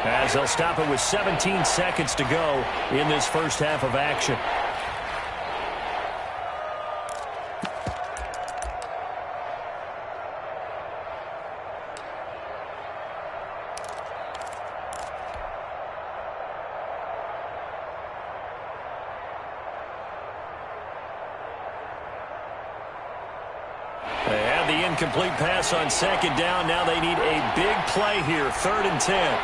as they'll stop it with 17 seconds to go in this first half of action. They have the incomplete pass on second down. Now they need a big play here, 3rd and 10.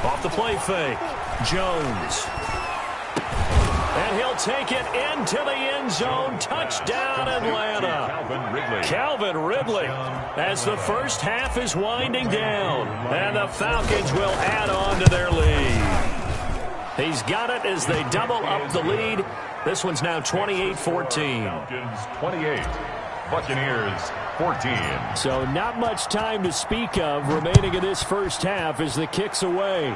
Off the play fake, Jones. And he'll take it into the end zone. Touchdown, Atlanta. Calvin Ridley as the first half is winding down. And the Falcons will add on to their lead. He's got it as they double up the lead. This one's now 28-14. Falcons 28, Buccaneers 14. So not much time to speak of remaining in this first half as the kick's away.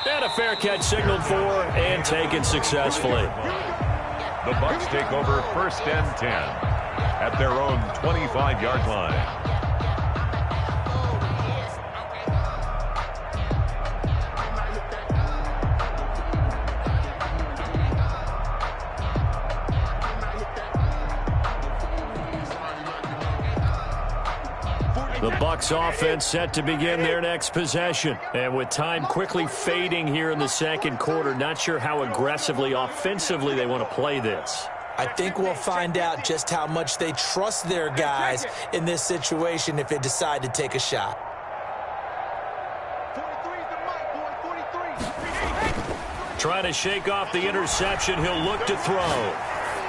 And a fair catch signaled for and taken successfully. The Bucs take over 1st and 10 at their own 25-yard line. The Bucs offense set to begin their next possession. And with time quickly fading here in the second quarter, not sure how aggressively, offensively they want to play this. I think we'll find out just how much they trust their guys in this situation if they decide to take a shot. Trying to shake off the interception, he'll look to throw.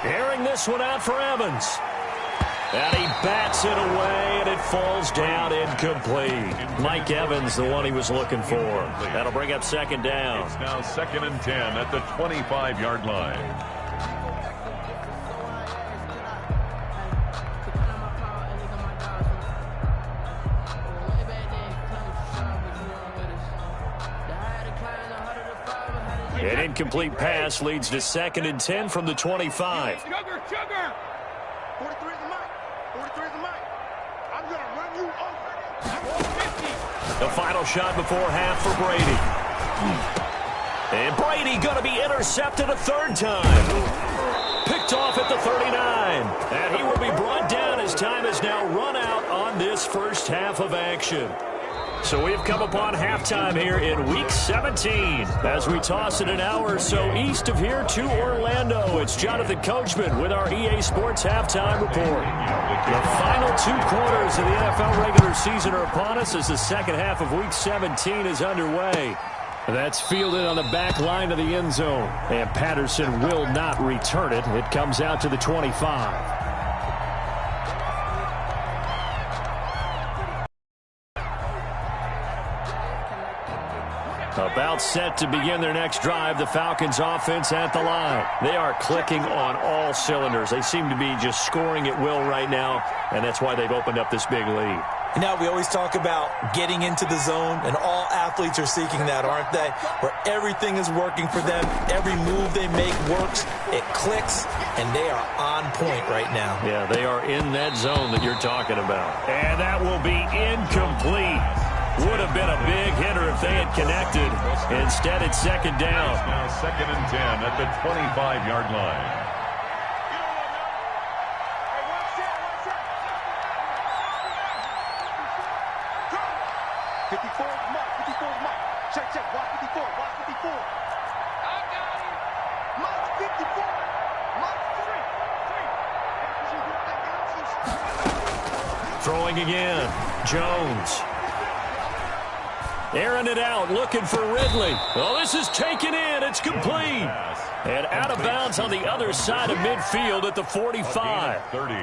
Airing this one out for Evans. And he bats it away, and it falls down incomplete. Mike Evans, the one he was looking for. That'll bring up second down. It's now 2nd and 10 at the 25-yard line. An incomplete pass leads to 2nd and 10 from the 25. Sugar. 43 is the mic. 43 is the mic. I'm going to run you over. The final shot before half for Brady. And Brady going to be intercepted a 3rd time. Picked off at the 39. And he will be brought down as time has now run out on this first half of action. So we have come upon halftime here in Week 17 as we toss it an hour or so east of here to Orlando. It's Jonathan Coachman with our EA Sports Halftime Report. The final 2 quarters of the NFL regular season are upon us as the second half of Week 17 is underway. That's fielded on the back line of the end zone, and Patterson will not return it. It comes out to the 25. About set to begin their next drive, the Falcons offense at the line. They are clicking on all cylinders. They seem to be just scoring at will right now, and that's why they've opened up this big lead. Now, we always talk about getting into the zone, and all athletes are seeking that, aren't they? Where everything is working for them. Every move they make works. It clicks, and they are on point right now. Yeah, they are in that zone that you're talking about. And that will be incomplete. Would have been a big hitter if they had connected. Instead, it's second down. It's now 2nd and 10 at the 25-yard line. Check. Watch 54. I got it. Mark 54. Mark 3. Throwing again. Jones. Airing it out, looking for Ridley. Oh, this is taken in. It's complete. And out of bounds on the other side of midfield at the 45.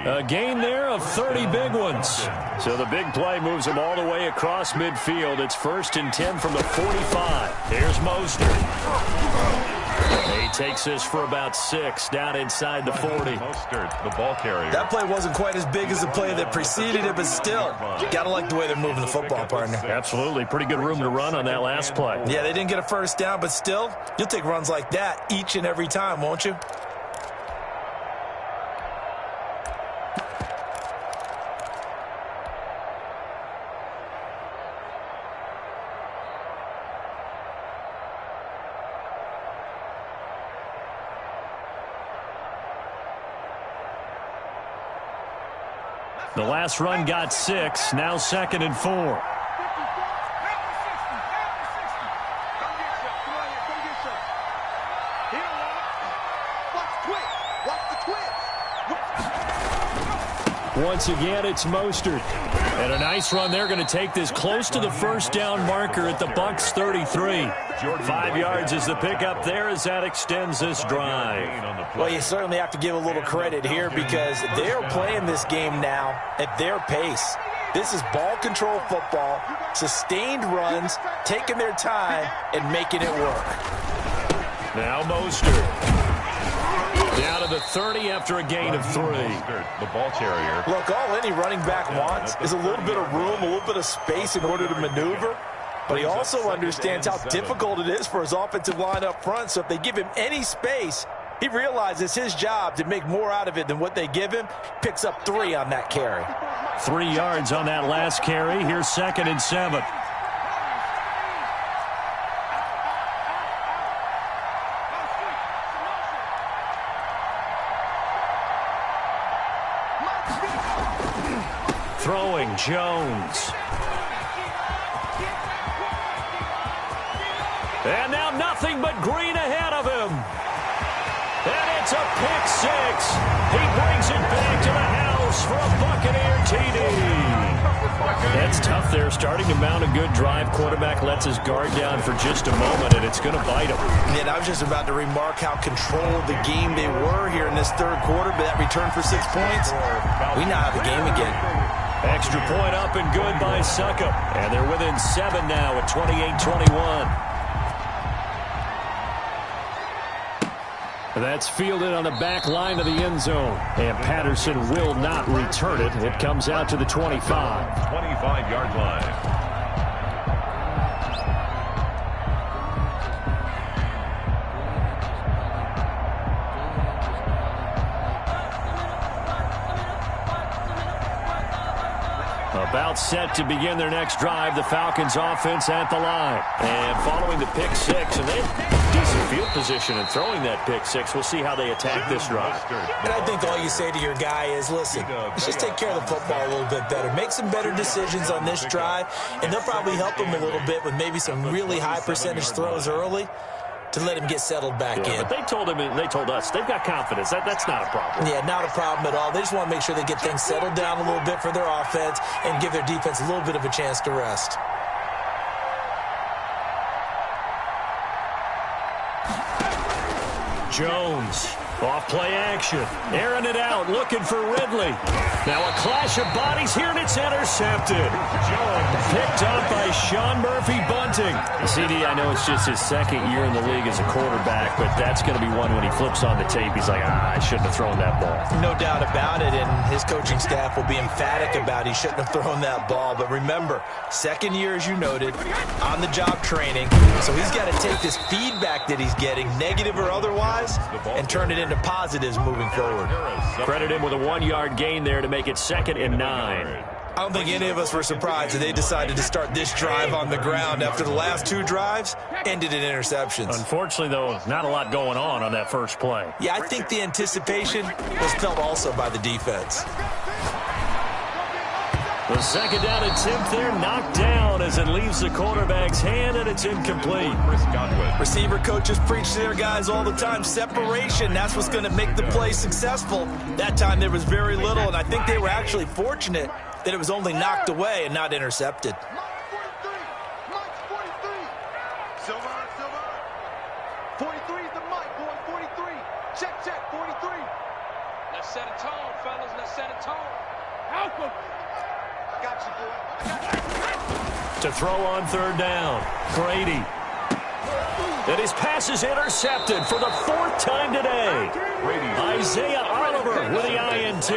A gain there of 30 big ones. So the big play moves them all the way across midfield. It's 1st and 10 from the 45. Here's Mostert. He takes this for about 6 down inside the 40. Mostert, the ball carrier. That play wasn't quite as big as the play that preceded it, but still, got to like the way they're moving the football, partner. Absolutely. Pretty good room to run on that last play. Yeah, they didn't get a first down, but still, you'll take runs like that each and every time, won't you? The last run got 6. Now 2nd and 4. Once again, it's Mostert. And a nice run. They're going to take this close to the first down marker at the Bucs 33. 5 yards is the pickup there as that extends this drive. Well, you certainly have to give a little credit here because they're playing this game now at their pace. This is ball control football, sustained runs, taking their time, and making it work. Now Mostert. Down to the 30 after a gain of 3. The ball carrier. Look, all any running back wants is a little bit of room, a little bit of space in order to maneuver. But he also understands how difficult it is for his offensive line up front. So if they give him any space, he realizes his job to make more out of it than what they give him. Picks up 3 on that carry. 3 yards on that last carry. Here's 2nd and 7. Throwing Jones. And now nothing but green ahead of him. And it's a pick 6. He brings it back to the house for a Buccaneer TD. That's tough there. Starting to mount a good drive. Quarterback lets his guard down for just a moment, and it's going to bite him. And I was just about to remark how controlled the game they were here in this third quarter, but that return for 6 points, we now have a game again. Extra point up and good by Succop. And they're within 7 now at 28-21. That's fielded on the back line of the end zone. And Patterson will not return it. It comes out to the 25. 25-yard line. About set to begin their next drive, the Falcons offense at the line. And following the pick 6, and they have decent field position in throwing that pick 6. We'll see how they attack this drive. And I think all you say to your guy is, listen, let's just take care of the football a little bit better. Make some better decisions on this drive, and they'll probably help him a little bit with maybe some really high percentage throws early to let him get settled back in. But they told him, and they told us, they've got confidence. That's not a problem. Yeah, not a problem at all. They just want to make sure they get things settled down a little bit for their offense and give their defense a little bit of a chance to rest. Jones, off play action, airing it out, looking for Ridley. Now a clash of bodies here, and it's intercepted. Jones picked up by Sean Murphy-Bunting. CD, I know it's just his 2nd year in the league as a quarterback, but that's going to be one when he flips on the tape. He's like, I shouldn't have thrown that ball. No doubt about it, and his coaching staff will be emphatic about he shouldn't have thrown that ball. But remember, 2nd year, as you noted, on-the-job training. So he's got to take this feedback that he's getting, negative or otherwise, and turn it into positives moving forward. Credit him with a 1-yard gain there to make it 2nd and 9. I don't think any of us were surprised that they decided to start this drive on the ground after the last 2 drives ended in interceptions. Unfortunately, though, not a lot going on that first play. Yeah, I think the anticipation was felt also by the defense. The 2nd down attempt there knocked down as it leaves the quarterback's hand, and it's incomplete. Receiver coaches preach to their guys all the time. Separation, that's what's going to make the play successful. That time there was very little, and I think they were actually fortunate that it was only knocked away and not intercepted. Mike's 43. Silver. 43 is the Mike, boy. 43. Check. 43. Let's set a tone, fellas. Let's set a tone. Help him. Got you, boy. To throw on 3rd down, Brady. And his pass is intercepted for the 4th time today. Isaiah Oliver with the INT.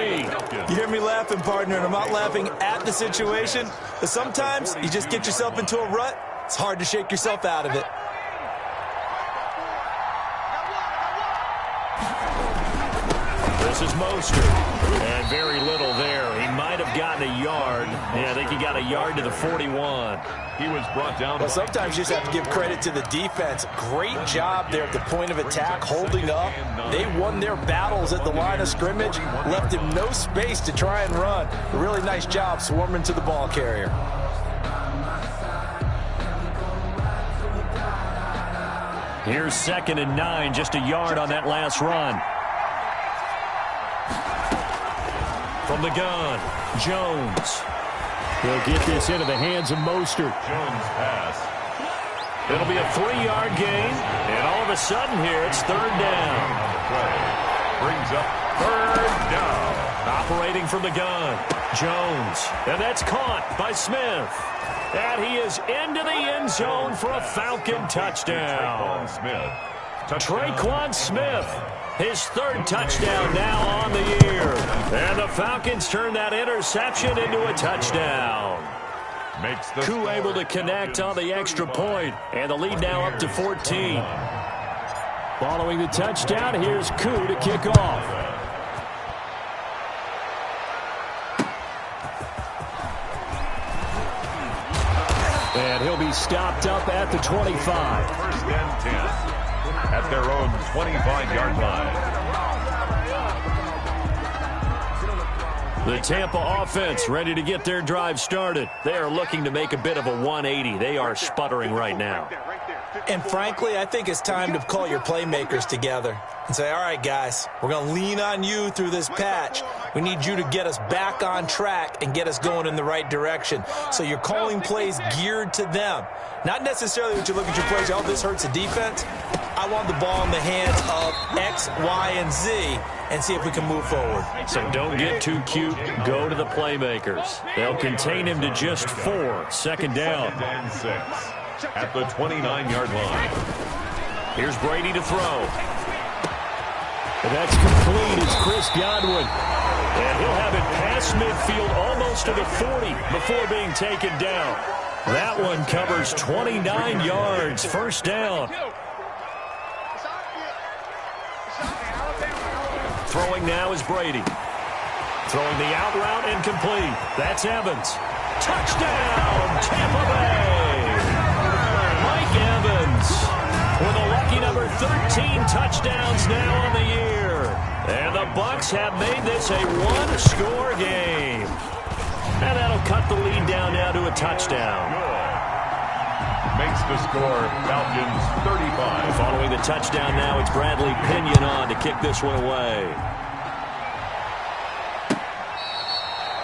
You hear me laughing, partner, and I'm not laughing at the situation. But sometimes you just get yourself into a rut. It's hard to shake yourself out of it. This is Mostert. And very little there. He might have gotten a yard. Yeah, I think he got a yard to the 41. He was brought down. Well, sometimes you just have to give credit to the defense. Great job there at the point of attack, holding up. They won their battles at the line of scrimmage, left him no space to try and run. A really nice job swarming to the ball carrier. Here's 2nd and 9, just a yard on that last run. From the gun, Jones. He'll get this into the hands of Mostert. Jones pass. It'll be a 3-yard gain, and all of a sudden here it's 3rd down. On the play. Brings up 3rd down. Operating from the gun, Jones. And that's caught by Smith. And he is into the end zone for a Falcon touchdown. Traquan Smith, his 3rd touchdown now on the year. And the Falcons turn that interception into a touchdown. Makes the Koo able to connect on the extra point, and the lead now up to 14. Following the touchdown, here's Koo to kick off. And he'll be stopped up at the 25. 1st and 10 at their own 25-yard line. The Tampa offense ready to get their drive started. They are looking to make a bit of a 180. They are sputtering right now. And frankly, I think it's time to call your playmakers together and say, all right, guys, we're going to lean on you through this patch. We need you to get us back on track and get us going in the right direction. So you're calling plays geared to them. Not necessarily that you look at your plays, oh, this hurts the defense. I want the ball in the hands of X, Y, and Z and see if we can move forward. So don't get too cute. Go to the playmakers. They'll contain him to just 4. 2nd down. 2nd and 6 at the 29-yard line. Here's Brady to throw. And that's complete as Chris Godwin. And he'll have it past midfield almost to the 40 before being taken down. That one covers 29 yards. 1st down. Throwing now is Brady. Throwing the out route incomplete. That's Evans. Touchdown, Tampa Bay. Mike Evans with a lucky number 13 touchdowns now on the year. And the Bucs have made this a 1-score game. And that'll cut the lead down now to a touchdown. Makes the score Falcons 35. Following the touchdown now, it's Bradley Pinion on to kick this one away.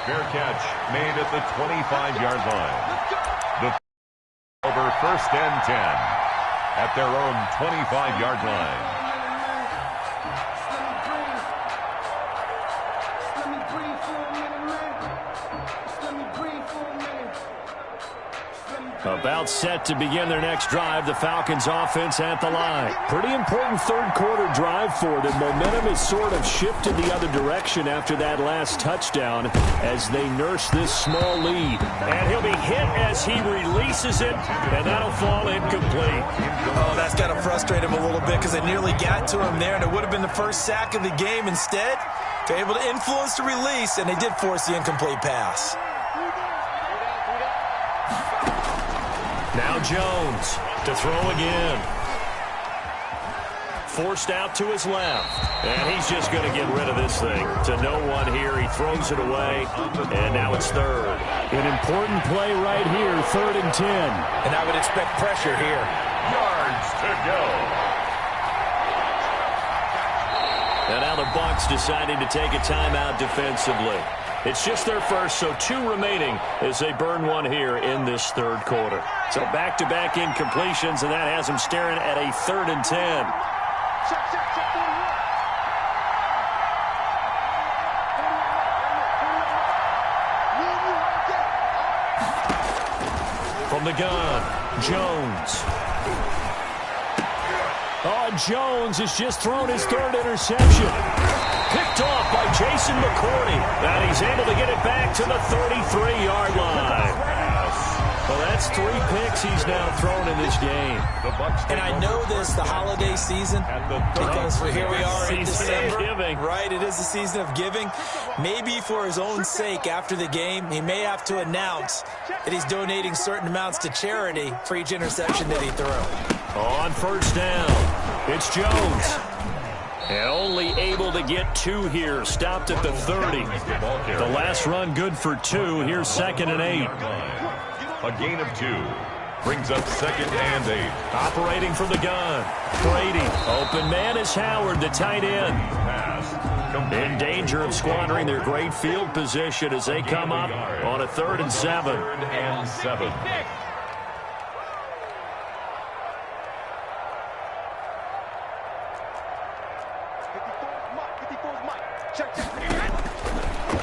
Fair catch made at the 25-yard line. The over 1st and 10 at their own 25-yard line. About set to begin their next drive, the Falcons offense at the line. Pretty important 3rd quarter drive for them. Momentum has sort of shifted the other direction after that last touchdown as they nurse this small lead. And he'll be hit as he releases it, and that'll fall incomplete. Oh, that's got to frustrate him a little bit because they nearly got to him there, and it would have been the 1st sack of the game. Instead, they're able to influence the release, and they did force the incomplete pass. Now Jones to throw again. Forced out to his left. And he's just going to get rid of this thing. To no one here. He throws it away. And now it's 3rd. An important play right here, 3rd and 10. And I would expect pressure here. Yards to go. And now the Bucs deciding to take a timeout defensively. It's just their first, so 2 remaining as they burn one here in this 3rd quarter. So back-to-back incompletions, and that has them staring at a 3rd and 10. From the gun, Jones. Oh, Jones has just thrown his third interception. Picked off by Jason McCourty. And he's able to get it back to the 33-yard line. Well, that's 3 picks he's now thrown in this game. And I know this, the holiday season, because here we are in December. Right, it is the season of giving. Maybe for his own sake, after the game, he may have to announce that he's donating certain amounts to charity for each interception that he threw. On first down, it's Jones. And only able to get 2 here. Stopped at the 30. The last run good for 2. Here's 2nd and 8. A gain of 2. Brings up 2nd and 8. Operating from the gun. Brady. Open man is Howard, the tight end. In danger of squandering their great field position as they come up on a 3rd and 7. 3rd and 7.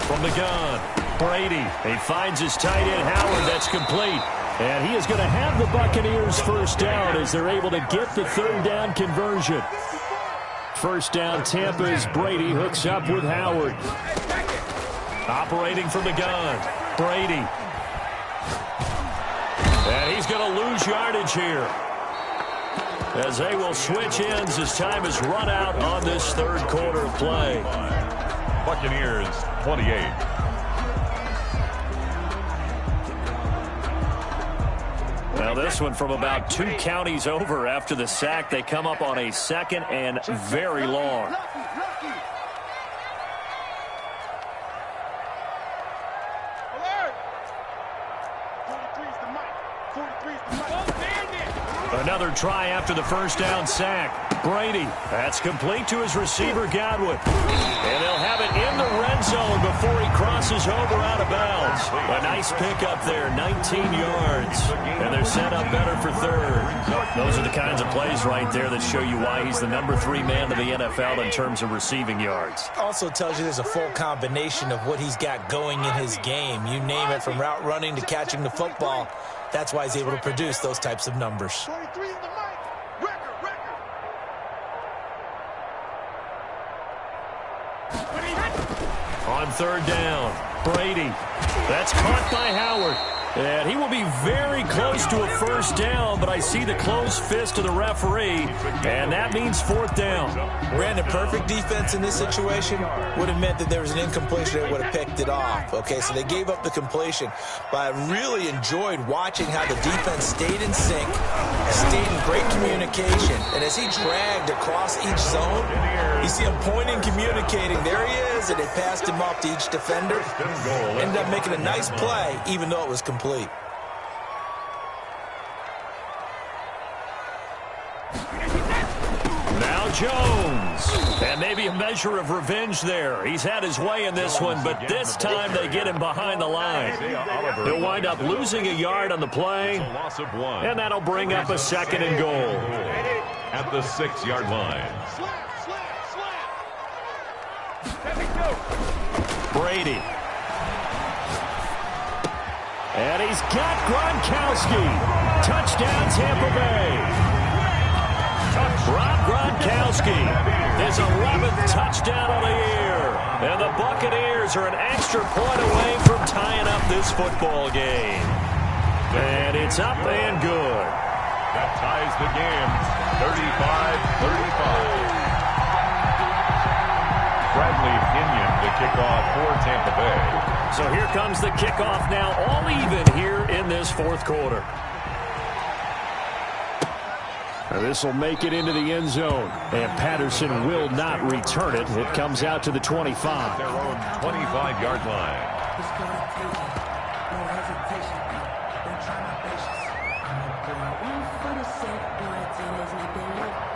From the gun, Brady. He finds his tight end, Howard. That's complete. And he is going to have the Buccaneers first down as they're able to get the 3rd down conversion. First down, Tampa's Brady hooks up with Howard. Operating from the gun, Brady. And he's going to lose yardage here, as they will switch ends as time is run out on this 3rd quarter of play. Buccaneers 28. Now this one from about 2 counties over after the sack. They come up on a 2nd and very long. Another try after the first down sack. Brady, that's complete to his receiver, Godwin. And they'll have it in the red zone before he crosses over out of bounds. A nice pickup there, 19 yards. And they're set up better for 3rd. Those are the kinds of plays right there that show you why he's the number 3 man in the NFL in terms of receiving yards. Also tells you there's a full combination of what he's got going in his game. You name it, from route running to catching the football. That's why he's able to produce those types of numbers. 23 is the mic. Record. On 3rd down, Brady. That's caught by Howard. And he will be very close to a first down, but I see the closed fist of the referee, and that means 4th down. Brandon, perfect defense in this situation would have meant that there was an incompletion that would have picked it off. Okay, so they gave up the completion, but I really enjoyed watching how the defense stayed in sync, stayed in great communication, and as he dragged across each zone, you see him pointing, communicating. There he is, and they passed him off to each defender. Ended up making a nice play, even though it was complete. Now Jones. And maybe a measure of revenge there. He's had his way in this one, but this time they get him behind the line. He'll wind up losing a yard on the play, and that'll bring up a 2nd and goal. At the 6-yard line. Brady. And he's got Gronkowski. Touchdown, Tampa Bay. Rob Gronkowski, his 11th touchdown of the year. And the Buccaneers are an extra point away from tying up this football game. And it's up and good. That ties the game, 35-35. Bradley Pinion to kick off for Tampa Bay. So here comes the kickoff now, all even here in this 4th quarter. This will make it into the end zone, and Patterson will not return it. It comes out to the 25. Their own 25-yard line.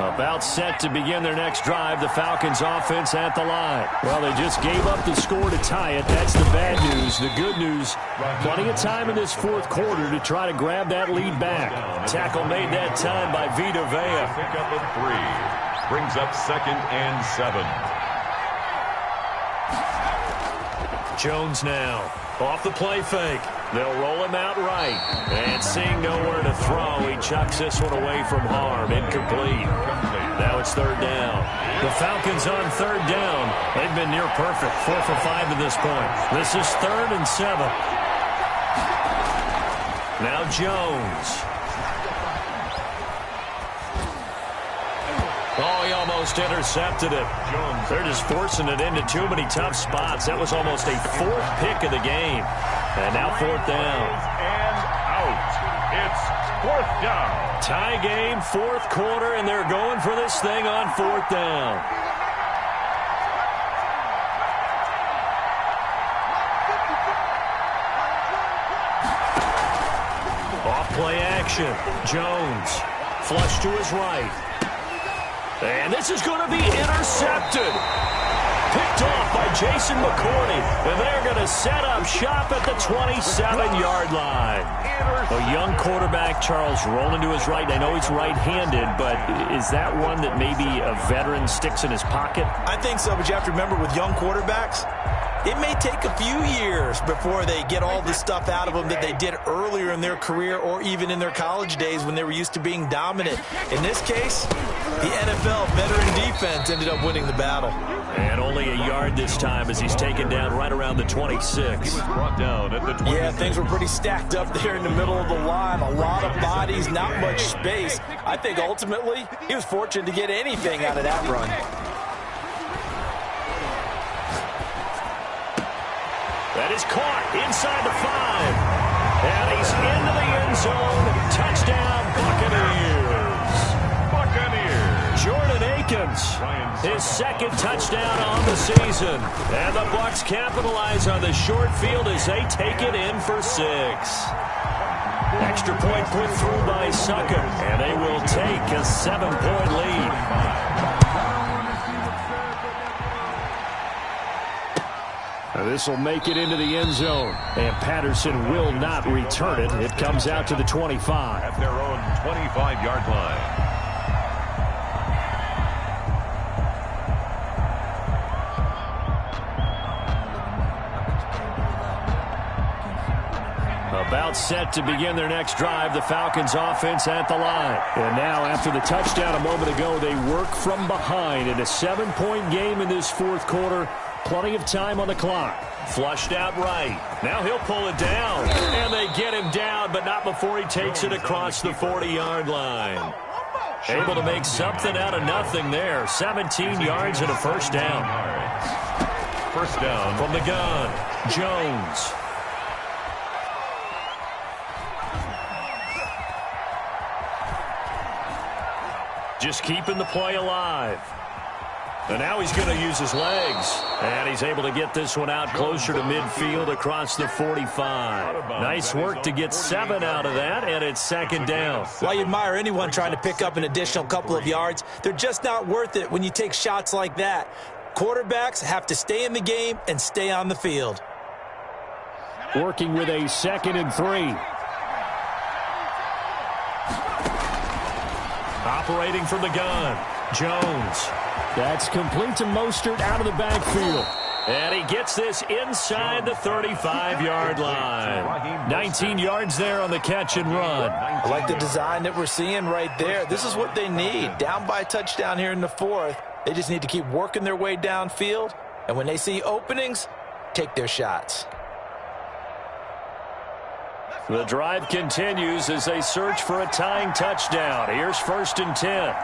About set to begin their next drive, the Falcons offense at the line. Well, they just gave up the score to tie it. That's the bad news. The good news, plenty of time in this 4th quarter to try to grab that lead back. Tackle made that time by Vita Vea. Pick up of 3. Brings up 2nd and 7. Jones now, off the play fake. They'll roll him out right. And seeing nowhere to throw, he chucks this one away from harm. Incomplete. Now it's third down. The Falcons on third down. They've been near perfect. 4 for 5 at this point. This is 3rd and 7. Now Jones. Oh, he almost intercepted it. They're just forcing it into too many tough spots. That was almost a 4th pick of the game. And now 4th down. And out. It's 4th down. Tie game, 4th quarter, and they're going for this thing on 4th down. Off play action. Jones. Flush to his right. And this is going to be intercepted. Picked off by Jason McCourty. And they're going to set up shop at the 27-yard line. A young quarterback, Charles, rolling to his right. I know he's right-handed, but is that one that maybe a veteran sticks in his pocket? I think so, but you have to remember with young quarterbacks, it may take a few years before they get all the stuff out of them that they did earlier in their career or even in their college days when they were used to being dominant. In this case, the NFL veteran defense ended up winning the battle. And only a yard this time as he's taken down right around the 26. He was brought down at the 26. Yeah, things were pretty stacked up there in the middle of the line. A lot of bodies, not much space. I think ultimately he was fortunate to get anything out of that run. That is caught inside the 5. And he's into the end zone. Touchdown, Buccaneers. Jordan Akins, his 2nd touchdown on the season. And the Bucs capitalize on the short field as they take it in for 6. Extra point put through by Sucker. And they will take a 7-point lead. This will make it into the end zone. And Patterson will not return it. It comes out to the 25. At their own 25-yard line. About set to begin their next drive, the Falcons offense at the line. And now, after the touchdown a moment ago, they work from behind in a 7-point game in this 4th quarter. Plenty of time on the clock. Flushed out right. Now he'll pull it down. And they get him down, but not before he takes it across the 40-yard line. Able to make something out of nothing there. 17 yards and a 1st down. 1st down. From the gun, Jones. Just keeping the play alive. And now he's going to use his legs. And he's able to get this one out closer to midfield across the 45. Nice work to get 7 out of that, and it's 2nd down. Well, you admire anyone trying to pick up an additional couple of yards. They're just not worth it when you take shots like that. Quarterbacks have to stay in the game and stay on the field. Working with a 2nd and 3. Operating from the gun, Jones. That's complete to Mostert out of the backfield. And he gets this inside the 35-yard line. 19 yards there on the catch and run. I like the design that we're seeing right there. This is what they need. Down by a touchdown here in the 4th. They just need to keep working their way downfield. And when they see openings, take their shots. The drive continues as they search for a tying touchdown. Here's 1st and 10.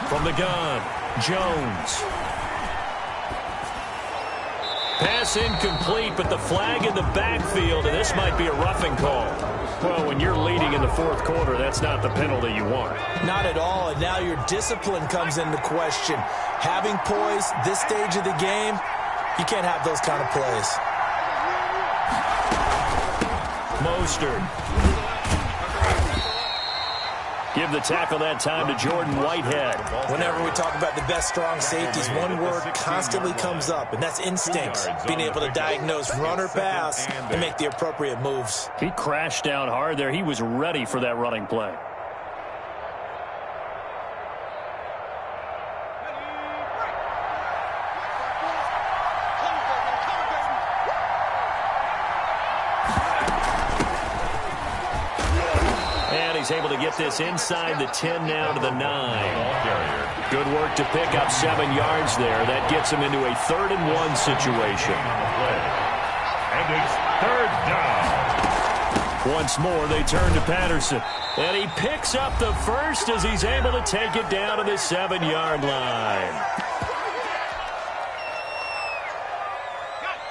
From the gun, Jones. Pass incomplete, but the flag in the backfield, and this might be a roughing call. Well, when you're leading in the 4th quarter, that's not the penalty you want. Not at all, and now your discipline comes into question. Having poise this stage of the game, you can't have those kind of plays. Mostert. Give the tackle that time to Jordan Whitehead. Whenever we talk about the best strong safeties, one word constantly comes up, and that's instincts. Being able to diagnose run or pass and make the appropriate moves. He crashed down hard there. He was ready for that running play. he's able to get this inside the 10 now to the 9. Good work to pick up 7 yards there. That gets him into a 3rd-and-1 situation. And it's 3rd down. Once more, they turn to Patterson. And he picks up the first as he's able to take it down to the 7-yard line.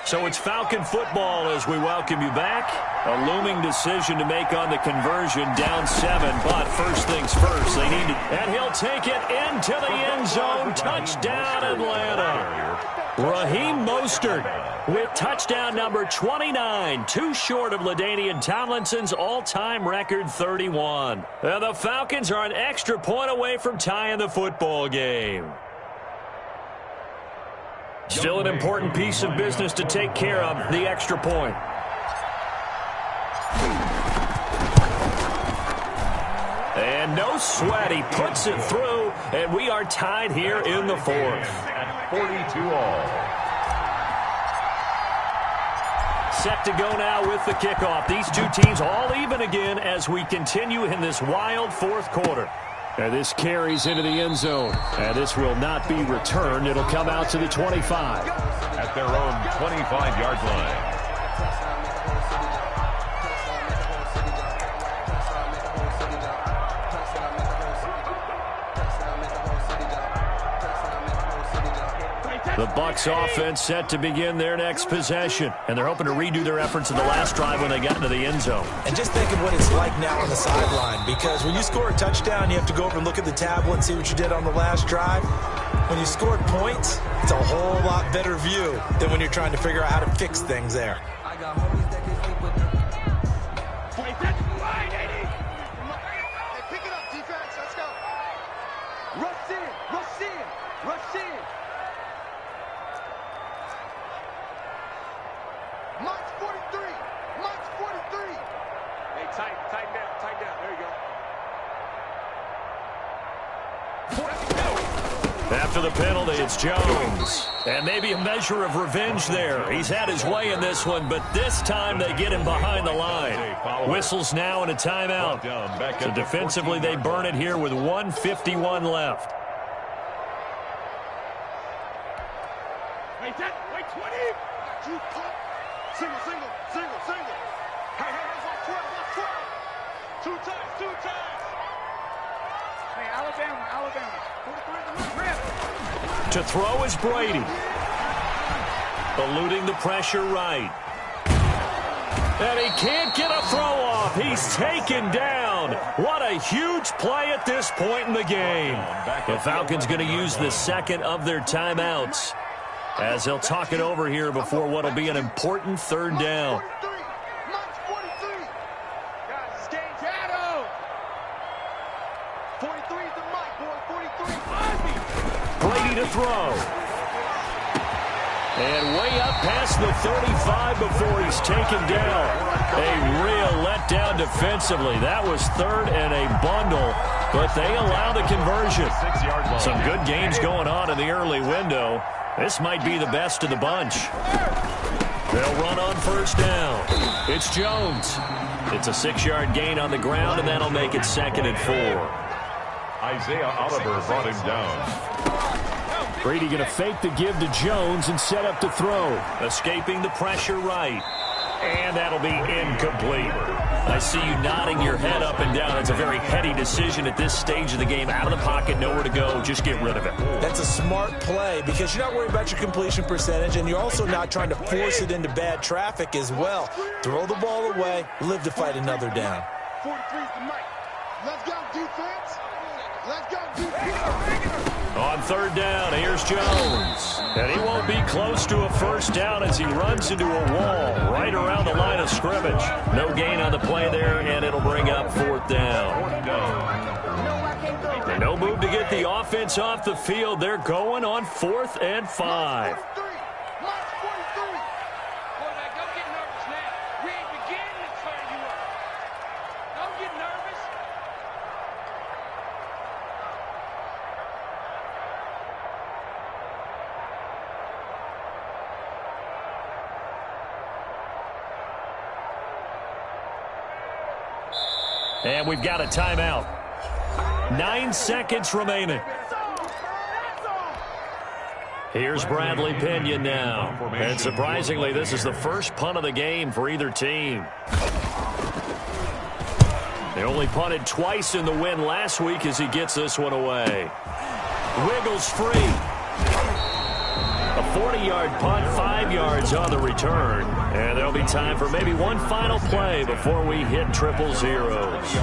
So it's Falcon football as we welcome you back. A looming decision to make on the conversion, down 7. But first things first, they need to... And he'll take it into the end zone. Touchdown, Atlanta. Raheem Mostert with touchdown number 29, too short of LaDainian Tomlinson's all-time record 31. And the Falcons are an extra point away from tying the football game. Still an important piece of business to take care of, the extra point. And no sweat, he puts it through, and we are tied here in the 4th. At 42 all. Set to go now with the kickoff. These two teams all even again as we continue in this wild 4th quarter. And this carries into the end zone. And this will not be returned. It'll come out to the 25. At their own 25-yard line. The Bucs offense set to begin their next possession. And they're hoping to redo their efforts in the last drive when they got into the end zone. And just think of what it's like now on the sideline, because when you score a touchdown, you have to go over and look at the tablet and see what you did on the last drive. When you scored points, it's a whole lot better view than when you're trying to figure out how to fix things there. I got homies that can sleep with them. Hey, pick it up, defense. Let's go. Rush in, rush in, rush in. March 43, March 43. Hey, tighten down. There you go. After the penalty, it's Jones. And maybe a measure of revenge there. He's had his way in this one, but this time they get him behind the line. Whistles now and a timeout. So defensively, they burn it here with 1:51 left. Wait, 20. You pop. Single. Hey, watch 12. 2 times. Hey, Alabama. 43 To throw is Brady. Eluding the pressure right. And he can't get a throw off. He's taken down. What a huge play at this point in the game. The Falcons going to use the second of their timeouts as they'll talk it over here before what will be an important 3rd down. March 43. Guys, it's game shadow. 43 is the mic, boy. 43. Brady to throw. And way up past the 35 before he's taken down. A real letdown defensively. That was 3rd and a bundle, but they allow the conversion. Some good games going on in the early window. This might be the best of the bunch. They'll run on 1st down. It's Jones. It's a 6-yard gain on the ground, and that'll make it 2nd and 4. Isaiah Oliver brought him down. Brady going to fake the give to Jones and set up to throw. Escaping the pressure right. And that'll be incomplete. I see you nodding your head up and down. It's a very heady decision at this stage of the game. Out of the pocket, nowhere to go. Just get rid of it. That's a smart play because you're not worried about your completion percentage, and you're also not trying to force it into bad traffic as well. Throw the ball away, live to fight another down. 43 is the mic. Let's go, defense. Let's go, defense. On 3rd down, here's Jones. And he won't be close to a 1st down as he runs into a wall right around the line of scrimmage. No gain on the play there, and it'll bring up 4th down. No move to get the offense off the field. They're going on 4th and 5. Quarterback, don't get nervous now. We ain't beginning to turn you up. Don't get nervous. And we've got a timeout. 9 seconds remaining. Here's Bradley Pinion now. And surprisingly, this is the first punt of the game for either team. They only punted twice in the win last week as he gets this one away. Wiggles free. A 40-yard punt, 5 yards on the return. And there'll be time for maybe one final play before we hit triple zeros.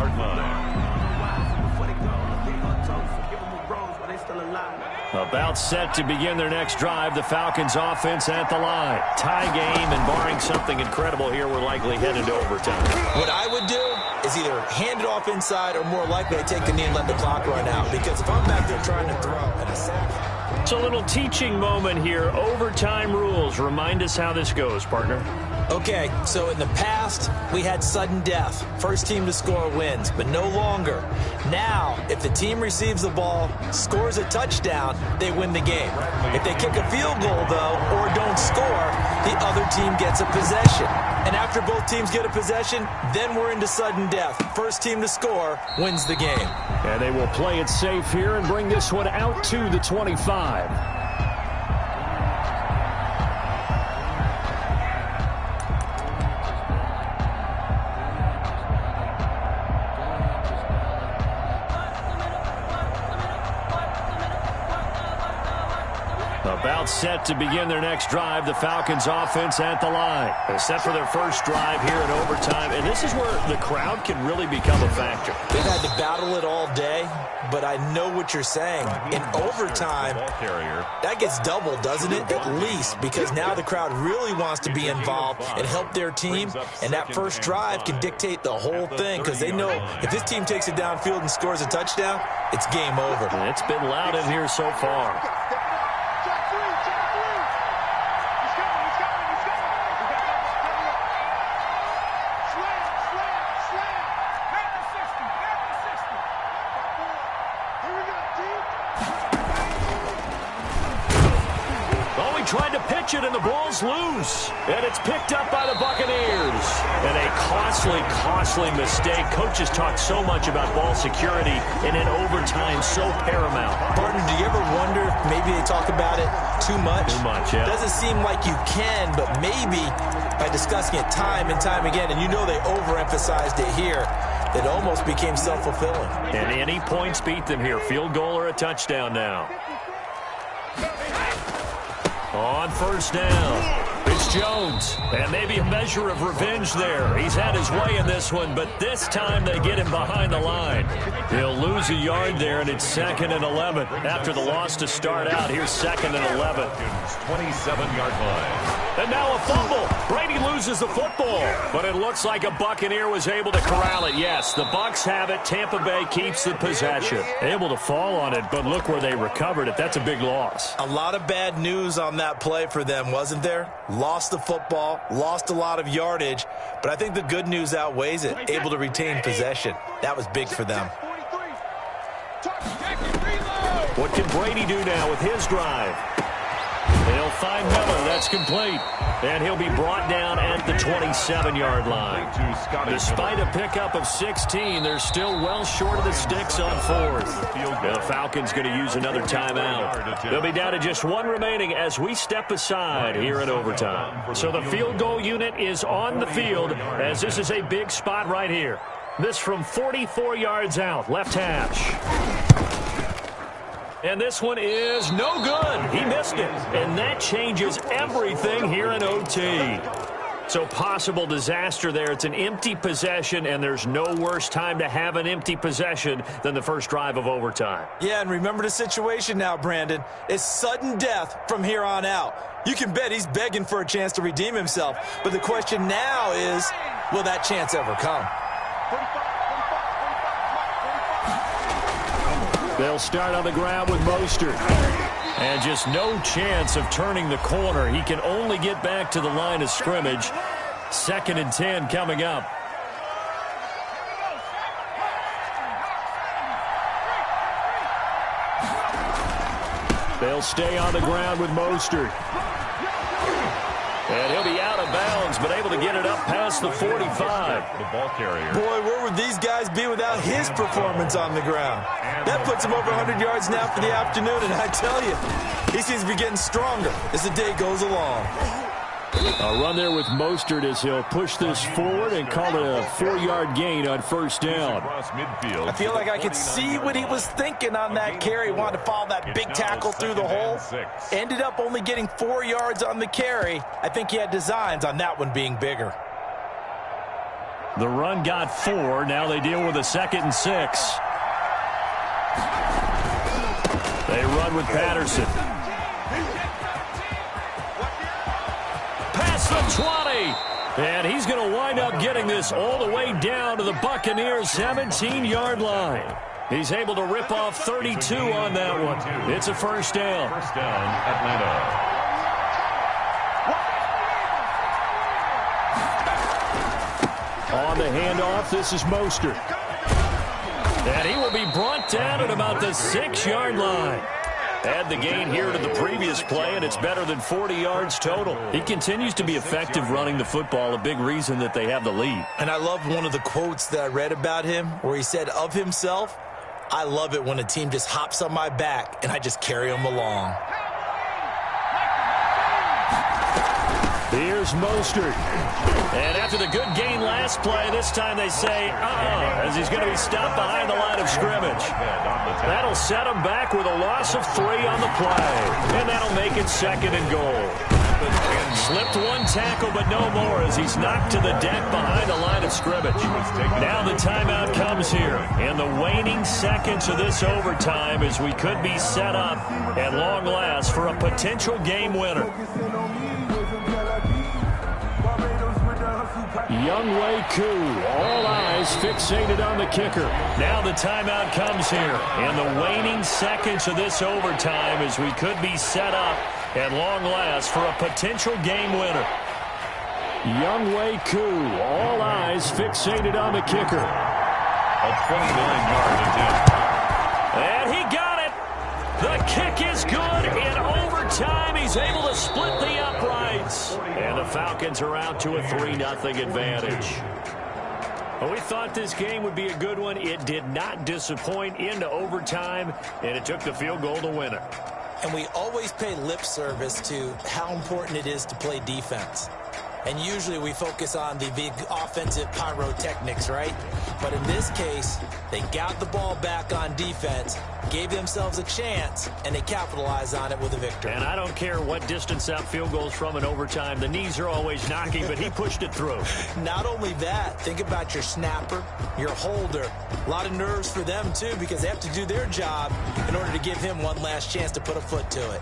About set to begin their next drive, the Falcons offense at the line. Tie game, and barring something incredible here, we're likely headed to overtime. What I would do is either hand it off inside or more likely to take a knee and let the clock run out. Because if I'm back there trying to throw and a sack. It's a little teaching moment here. Overtime rules. Remind us how this goes, partner. Okay, so in the past, we had sudden death. First team to score wins, but no longer. Now, if the team receives the ball, scores a touchdown, they win the game. If they kick a field goal, though, or don't score, the other team gets a possession. And after both teams get a possession, then we're into sudden death. First team to score wins the game. And they will play it safe here and bring this one out to the 25. About set to begin their next drive, the Falcons offense at the line. They're set for their first drive here in overtime, and this is where the crowd can really become a factor. They've had to battle it all day, but I know what you're saying. In overtime, that gets doubled, doesn't it? At least, because now the crowd really wants to be involved and help their team, and that first drive can dictate the whole thing, because they know if this team takes it downfield and scores a touchdown, it's game over. And it's been loud in here so far. Tried to pitch it, and the ball's loose. And it's picked up by the Buccaneers. And a costly mistake. Coaches talk so much about ball security, and in overtime, so paramount. Barton, do you ever wonder if maybe they talk about it too much? Too much, yeah. Doesn't seem like you can, but maybe by discussing it time and time again, and you know they overemphasized it here, it almost became self-fulfilling. And any points beat them here. Field goal or a touchdown now. On first down, it's Jones, and maybe a measure of revenge there. He's had his way in this one, but this time they get him behind the line. He'll lose a yard there, and it's 2nd and 11. After the loss to start out, here's 2nd and 11. 27-yard line. And now a fumble. Brady loses the football, but it looks like a Buccaneer was able to corral it. Yes, the Bucs have it. Tampa Bay keeps the possession. Able to fall on it, but look where they recovered it. That's a big loss. A lot of bad news on that play for them, wasn't there? Lost the football, lost a lot of yardage, but I think the good news outweighs it. Able to retain possession. That was big for them. What can Brady do now with his drive? They'll find Miller. That's complete. And he'll be brought down at the 27-yard line. Despite a pickup of 16, they're still well short of the sticks on 4th. The Falcons going to use another timeout. They'll be down to just one remaining as we step aside here in overtime. So the field goal unit is on the field as this is a big spot right here. This from 44 yards out, left hash. And this one is no good. He missed it. And that changes everything here in OT. So possible disaster there. It's an empty possession, and there's no worse time to have an empty possession than the first drive of overtime. Yeah, and remember the situation now, Brandon. It's sudden death from here on out. You can bet he's begging for a chance to redeem himself. But the question now is, will that chance ever come? They'll start on the ground with Mostert. And just no chance of turning the corner. He can only get back to the line of scrimmage. 2nd and 10 coming up. They'll stay on the ground with Mostert. And he'll be out of bounds, but able to get it up past the 45. The ball carrier. Boy, where would these guys be without his performance on the ground? That puts him over 100 yards now for the afternoon, and I tell you, he seems to be getting stronger as the day goes along. A run there with Mostert as he'll push this forward and call it a 4-yard gain on first down. Across midfield. I feel like I could see what he was thinking on that carry. He wanted to follow that big tackle through the hole. Ended up only getting 4 yards on the carry. I think he had designs on that one being bigger. The run got 4. Now they deal with a 2nd and 6. They run with Patterson. Past the 20. And he's going to wind up getting this all the way down to the Buccaneers' 17-yard line. He's able to rip off 32 on that one. It's a first down. First down, Atlanta. On the handoff, this is Mostert. And he will be brought down at about the 6-yard line. Add the gain here to the previous play, and it's better than 40 yards total. He continues to be effective running the football, a big reason that they have the lead. And I loved one of the quotes that I read about him where he said of himself, "I love it when a team just hops on my back and I just carry them along." Here's Mostert. And after the good gain last play, this time they say, as he's going to be stopped behind the line of scrimmage. That'll set him back with a loss of 3 on the play. And that'll make it 2nd and goal. Slipped one tackle, but no more as he's knocked to the deck behind the line of scrimmage. Now the timeout comes here. And the waning seconds of this overtime as we could be set up at long last for a potential game winner. Younghoe Koo, all eyes fixated on the kicker. Now the timeout comes here. And the waning seconds of this overtime as we could be set up at long last for a potential game winner. Younghoe Koo, all eyes fixated on the kicker. A 29-yard attempt. And he got it. The kick is good in overtime. He's able to split the uprights. And the Falcons are out to a 3-0 advantage. Well, we thought this game would be a good one. It did not disappoint into overtime, and it took the field goal to win it. And we always pay lip service to how important it is to play defense. And usually we focus on the big offensive pyrotechnics, right? But in this case, they got the ball back on defense, gave themselves a chance, and they capitalized on it with a victory. And I don't care what distance that field goes from in overtime. The knees are always knocking, but he pushed it through. Not only that, think about your snapper, your holder. A lot of nerves for them, too, because they have to do their job in order to give him one last chance to put a foot to it.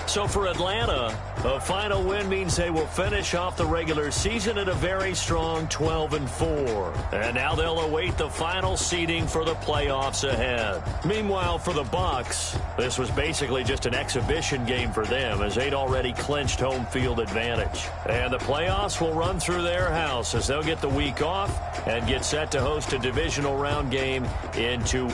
So for Atlanta, a final win means they will finish off the regular season at a very strong 12-4. And now they'll await the final seeding for the playoffs ahead. Meanwhile, for the Bucs, this was basically just an exhibition game for them as they'd already clinched home field advantage. And the playoffs will run through their house as they'll get the week off and get set to host a divisional round game in 2